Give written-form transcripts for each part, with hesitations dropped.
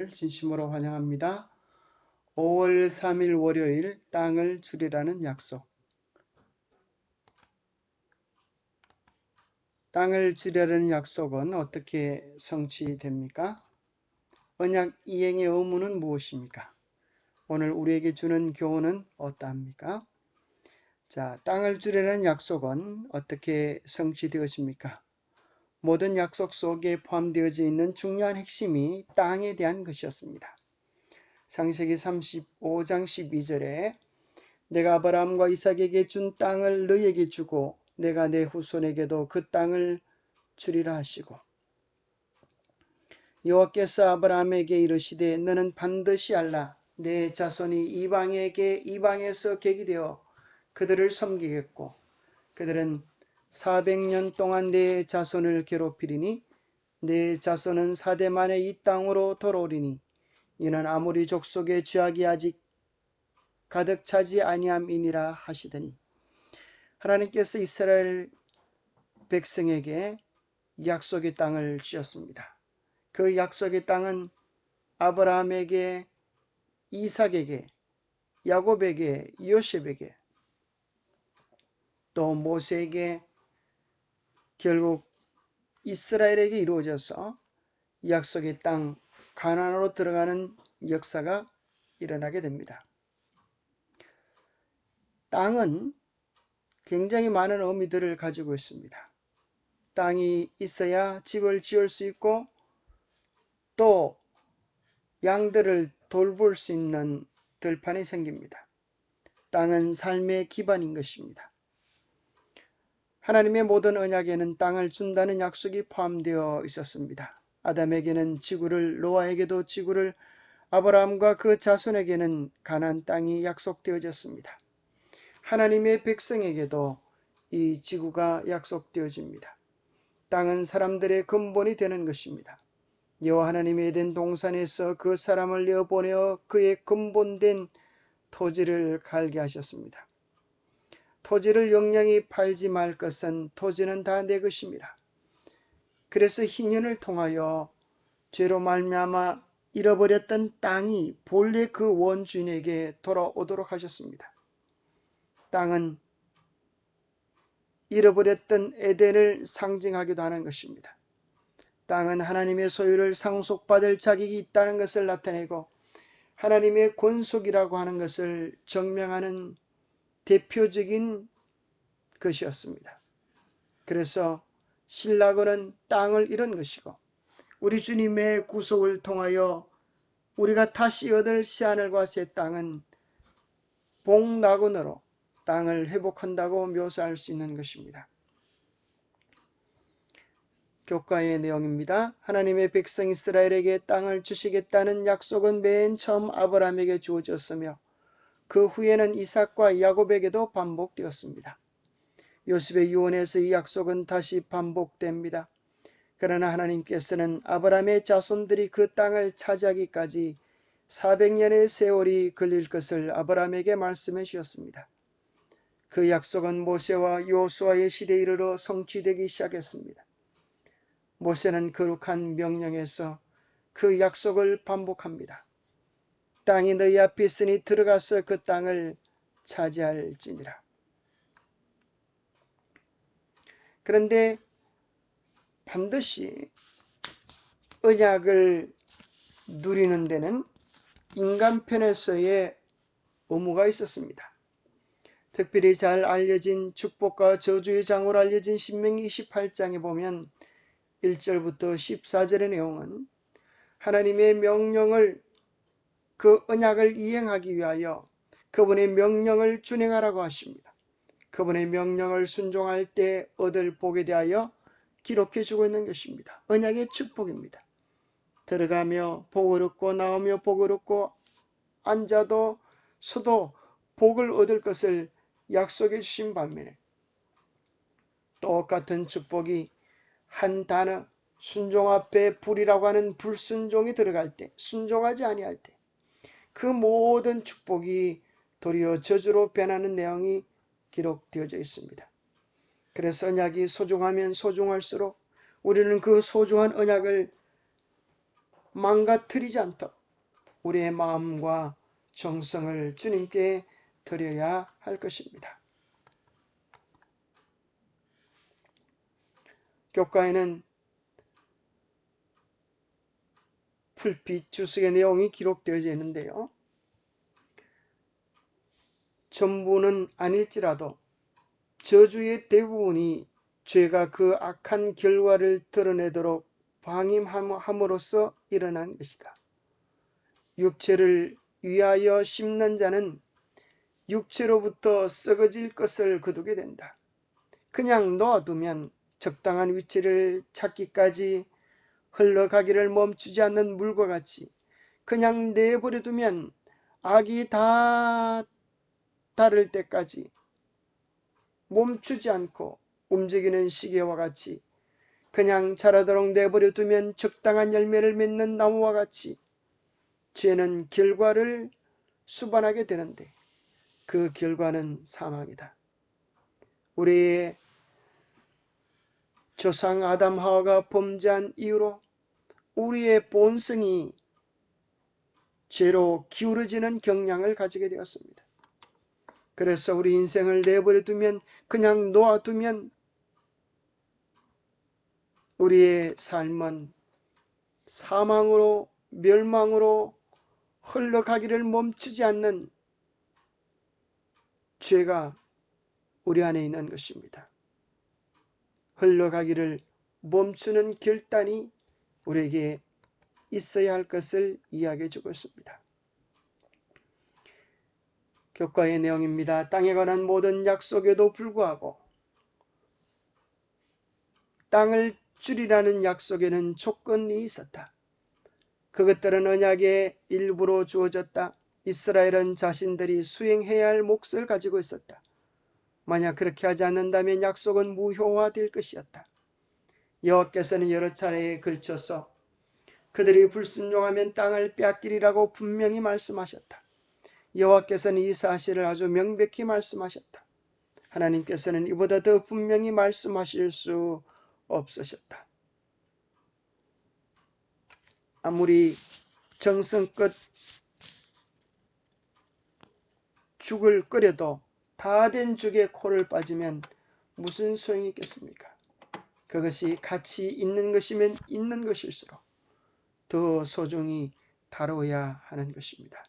진심으로 환영합니다. 5월 3일 월요일 땅을 주리라는 약속. 땅을 주리라는 약속은 어떻게 성취됩니까? 언약 이행의 의무는 무엇입니까? 오늘 우리에게 주는 교훈은 어떠합니까? 자, 땅을 주리라는 약속은 어떻게 성취되었습니까? 모든 약속 속에 포함되어져 있는 중요한 핵심이 땅에 대한 것이었습니다. 창세기 35장 12절에 내가 아브라함과 이삭에게 준 땅을 너희에게 주고 내가 내 후손에게도 그 땅을 주리라 하시고, 여호와께서 아브라함에게 이르시되 너는 반드시 알라. 내 자손이 이방에서 객이 되어 그들을 섬기겠고 그들은 400년 동안 내 자손을 괴롭히리니 내 자손은 4대 만에 이 땅으로 돌아오리니 이는 아무리 족속의 죄악이 아직 가득 차지 아니함이니라 하시더니, 하나님께서 이스라엘 백성에게 약속의 땅을 주셨습니다. 그 약속의 땅은 아브라함에게, 이삭에게, 야곱에게, 요셉에게, 또 모세에게, 결국 이스라엘에게 이루어져서 약속의 땅 가나안으로 들어가는 역사가 일어나게 됩니다. 땅은 굉장히 많은 의미들을 가지고 있습니다. 땅이 있어야 집을 지을 수 있고 또 양들을 돌볼 수 있는 들판이 생깁니다. 땅은 삶의 기반인 것입니다. 하나님의 모든 언약에는 땅을 준다는 약속이 포함되어 있었습니다. 아담에게는 지구를, 노아에게도 지구를, 아브라함과 그 자손에게는 가나안 땅이 약속되어졌습니다. 하나님의 백성에게도 이 지구가 약속되어집니다. 땅은 사람들의 근본이 되는 것입니다. 여호와 하나님의 에덴 동산에서 그 사람을 내어보내어 그의 근본된 토지를 갈게 하셨습니다. 토지를 영영히 팔지 말 것은 토지는 다 내 것입니다. 그래서 희년을 통하여 죄로 말미암아 잃어버렸던 땅이 본래 그 원주인에게 돌아오도록 하셨습니다. 땅은 잃어버렸던 에덴을 상징하기도 하는 것입니다. 땅은 하나님의 소유를 상속받을 자격이 있다는 것을 나타내고 하나님의 권속이라고 하는 것을 증명하는 대표적인 것이었습니다. 그래서 신라거는 땅을 잃은 것이고 우리 주님의 구속을 통하여 우리가 다시 얻을 새하늘과 새 땅은 복낙원으로 땅을 회복한다고 묘사할 수 있는 것입니다. 교과의 내용입니다. 하나님의 백성 이스라엘에게 땅을 주시겠다는 약속은 맨 처음 아브라함에게 주어졌으며 그 후에는 이삭과 야곱에게도 반복되었습니다. 요셉의 유언에서 이 약속은 다시 반복됩니다. 그러나 하나님께서는 아브라함의 자손들이 그 땅을 차지하기까지 400년의 세월이 걸릴 것을 아브라함에게 말씀해 주셨습니다. 그 약속은 모세와 여호수아의 시대에 이르러 성취되기 시작했습니다. 모세는 거룩한 명령에서 그 약속을 반복합니다. 땅이 너희 앞에 있으니 들어가서 그 땅을 차지할지니라. 그런데 반드시 언약을 누리는 데는 인간 편에서의 의무가 있었습니다. 특별히 잘 알려진 축복과 저주의 장으로 알려진 신명기 28장에 보면 1절부터 14절의 내용은 하나님의 명령을, 그 언약을 이행하기 위하여 그분의 명령을 준행하라고 하십니다. 그분의 명령을 순종할 때 얻을 복에 대하여 기록해 주고 있는 것입니다. 언약의 축복입니다. 들어가며 복을 얻고 나오며 복을 얻고 앉아도 서도 복을 얻을 것을 약속해 주신 반면에 똑같은 축복이 한 단어 순종 앞에 불이라고 하는 불순종이 들어갈 때, 순종하지 아니할 때 그 모든 축복이 도리어 저주로 변하는 내용이 기록되어져 있습니다. 그래서 언약이 소중하면 소중할수록 우리는 그 소중한 언약을 망가뜨리지 않도록 우리의 마음과 정성을 주님께 드려야 할 것입니다. 교과에는 풀빛 주석의 내용이 기록되어져 있는데요. 전부는 아닐지라도 저주의 대부분이 죄가 그 악한 결과를 드러내도록 방임함으로써 일어난 것이다. 육체를 위하여 심는 자는 육체로부터 썩어질 것을 거두게 된다. 그냥 놓아두면 적당한 위치를 찾기까지 흘러가기를 멈추지 않는 물과 같이 그냥 내버려두면 악이 다 다를 때까지 멈추지 않고 움직이는 시계와 같이 그냥 자라도록 내버려두면 적당한 열매를 맺는 나무와 같이 죄는 결과를 수반하게 되는데 그 결과는 사망이다. 우리의 조상 아담 하와가 범죄한 이후로 우리의 본성이 죄로 기울어지는 경향을 가지게 되었습니다. 그래서 우리 인생을 내버려두면 그냥 놓아두면 우리의 삶은 사망으로 멸망으로 흘러가기를 멈추지 않는 죄가 우리 안에 있는 것입니다. 흘러가기를 멈추는 결단이 우리에게 있어야 할 것을 이야기해 주고 있습니다. 교과의 내용입니다. 땅에 관한 모든 약속에도 불구하고 땅을 주리라는 약속에는 조건이 있었다. 그것들은 언약의 일부로 주어졌다. 이스라엘은 자신들이 수행해야 할 몫을 가지고 있었다. 만약 그렇게 하지 않는다면 약속은 무효화될 것이었다. 여호와께서는 여러 차례에 걸쳐서 그들이 불순종하면 땅을 빼앗기리라고 분명히 말씀하셨다. 여호와께서는 이 사실을 아주 명백히 말씀하셨다. 하나님께서는 이보다 더 분명히 말씀하실 수 없으셨다. 아무리 정성껏 죽을 끓여도 다 된 죽에 코를 빠지면 무슨 소용이 있겠습니까? 그것이 가치 있는 것이면 있는 것일수록 더 소중히 다뤄야 하는 것입니다.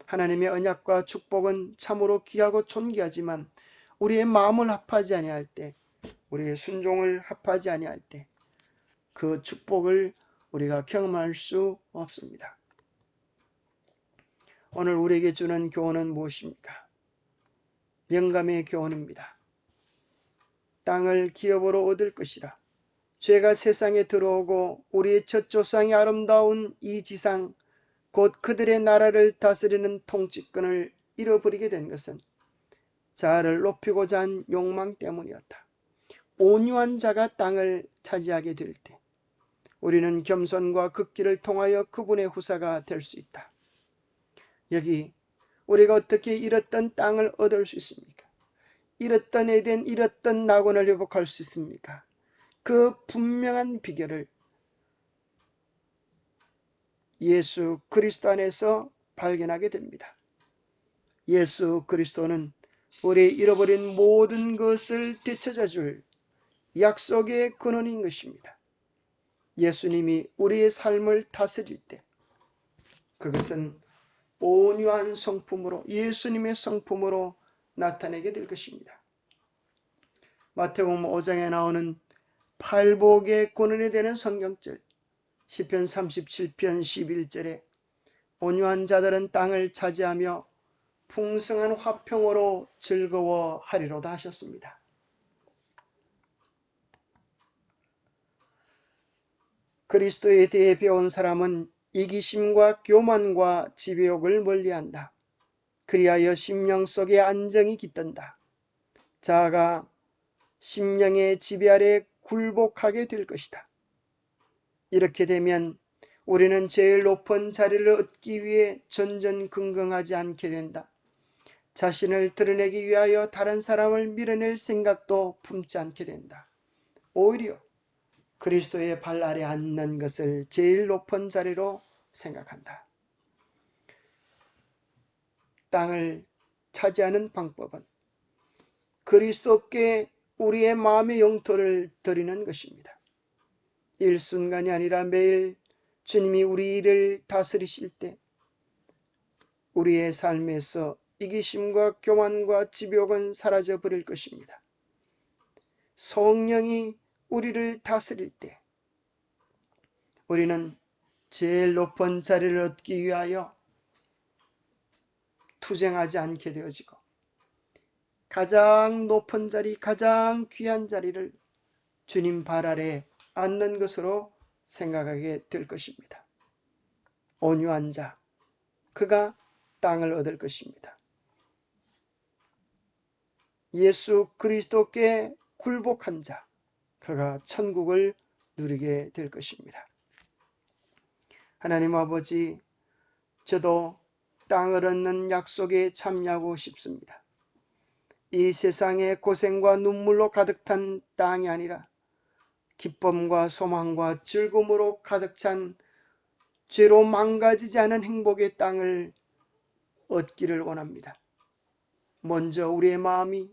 하나님의 언약과 축복은 참으로 귀하고 존귀하지만 우리의 마음을 합하지 아니할 때, 우리의 순종을 합하지 아니할 때 그 축복을 우리가 경험할 수 없습니다. 오늘 우리에게 주는 교훈은 무엇입니까? 영감의 교훈입니다. 땅을 기업으로 얻을 것이라. 죄가 세상에 들어오고 우리의 첫 조상이 아름다운 이 지상 곧 그들의 나라를 다스리는 통치권을 잃어버리게 된 것은 자아를 높이고자 한 욕망 때문이었다. 온유한 자가 땅을 차지하게 될 때 우리는 겸손과 극기를 통하여 그분의 후사가 될 수 있다. 여기 우리가 어떻게 잃었던 땅을 얻을 수 있습니까? 잃었던 에덴, 잃었던 낙원을 회복할 수 있습니까? 그 분명한 비결을 예수 그리스도 안에서 발견하게 됩니다. 예수 그리스도는 우리의 잃어버린 모든 것을 되찾아 줄 약속의 근원인 것입니다. 예수님이 우리의 삶을 다스릴 때 그것은 온유한 성품으로 예수님의 성품으로 나타내게 될 것입니다. 마태복음 5장에 나오는 팔복의 근원이 되는 성경절 시편 37편 11절에 온유한 자들은 땅을 차지하며 풍성한 화평으로 즐거워하리로다 하셨습니다. 그리스도에 대해 배운 사람은 이기심과 교만과 지배욕을 멀리한다. 그리하여 심령 속에 안정이 깃든다. 자아가 심령의 지배 아래 굴복하게 될 것이다. 이렇게 되면 우리는 제일 높은 자리를 얻기 위해 전전긍긍하지 않게 된다. 자신을 드러내기 위하여 다른 사람을 밀어낼 생각도 품지 않게 된다. 오히려 그리스도의 발 아래 앉는 것을 제일 높은 자리로 생각한다. 땅을 차지하는 방법은 그리스도께 우리의 마음의 영토를 드리는 것입니다. 일순간이 아니라 매일 주님이 우리를 다스리실 때 우리의 삶에서 이기심과 교만과 집욕은 사라져 버릴 것입니다. 성령이 우리를 다스릴 때 우리는 제일 높은 자리를 얻기 위하여 투쟁하지 않게 되어지고 가장 높은 자리, 가장 귀한 자리를 주님 발 아래 앉는 것으로 생각하게 될 것입니다. 온유한 자, 그가 땅을 얻을 것입니다. 예수 그리스도께 굴복한 자, 그가 천국을 누리게 될 것입니다. 하나님 아버지, 저도 땅을 얻는 약속에 참여하고 싶습니다. 이 세상에 고생과 눈물로 가득 찬 땅이 아니라 기쁨과 소망과 즐거움으로 가득 찬 죄로 망가지지 않은 행복의 땅을 얻기를 원합니다. 먼저 우리의 마음이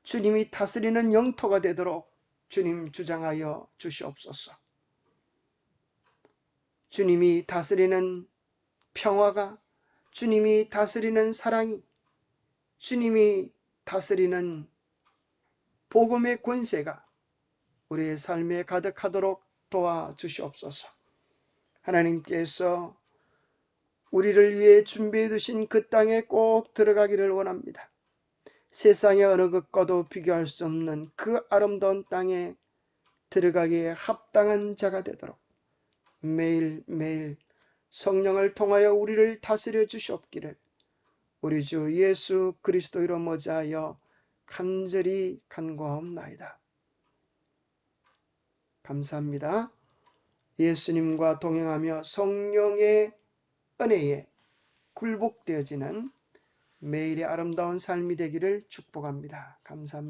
주님이 다스리는 영토가 되도록 주님 주장하여 주시옵소서. 주님이 다스리는 평화가, 주님이 다스리는 사랑이, 주님이 다스리는 복음의 권세가 우리의 삶에 가득하도록 도와주시옵소서. 하나님께서 우리를 위해 준비해 두신 그 땅에 꼭 들어가기를 원합니다. 세상의 어느 것과도 비교할 수 없는 그 아름다운 땅에 들어가기에 합당한 자가 되도록 매일매일 성령을 통하여 우리를 다스려 주시옵기를 우리 주 예수 그리스도로 머지하여 간절히 간구하옵나이다. 감사합니다. 예수님과 동행하며 성령의 은혜에 굴복되어지는 매일의 아름다운 삶이 되기를 축복합니다. 감사합니다.